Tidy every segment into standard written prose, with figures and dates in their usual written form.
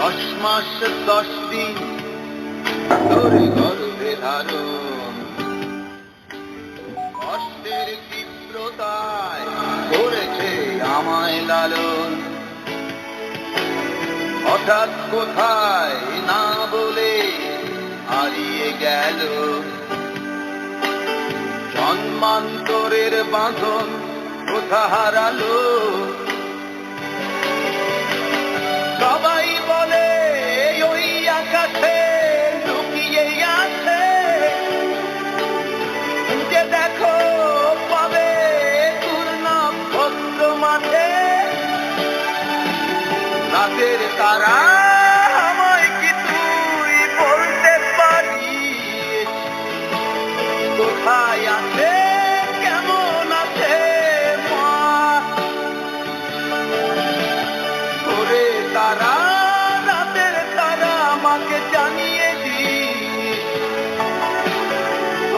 10 মাস 10 দিন ধরে গর্ভে ধারণ, কষ্টের তীব্রতায় করেছে আমায় লালন। হঠাৎ কোথায় না বলে হারিয়ে গেল জন্মান্তরের বাঁধন, কোথা হারালো। সবাই বলে ওই আকাশে লুকিয়ে আছে, যে দেখো পাবে দূর নক্ষত্র মাঠে। রাতের তারা আমায় কি তুই বলতে পারিস, কোথায় আছে কেমন আছে মা? ওরে তারা, রাতের তারা আমাকে জানিয়ে দিস,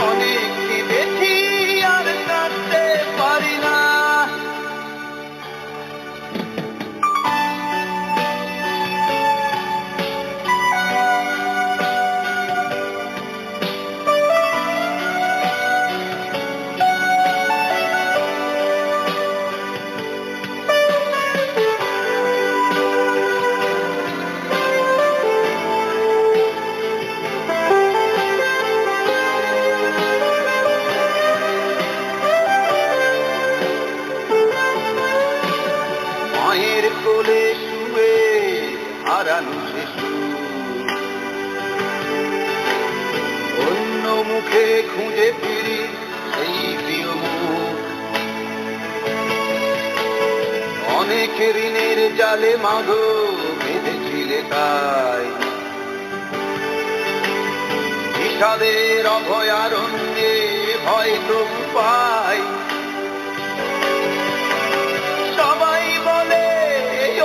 অনেক কেঁদেছি আর কাঁদতে পারি না। মায়ের কোলে শুয়ে হারানো শিশু, অন্য মুখে খুঁজে ফিরি সেই প্রিয় মুখ। অনেক ঋণের জালে মাগো বেঁধেছিলে তাই, বিষাদের অভয়ারণ্যে ভয় তবু পাই। সবাই বলে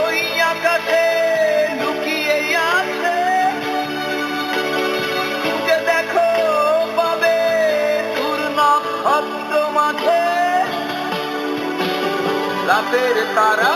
ওই আকাশে লুকিয়ে আছে, যে দেখো পাবে দূর নক্ষত্র মাঠে। রাতের তারা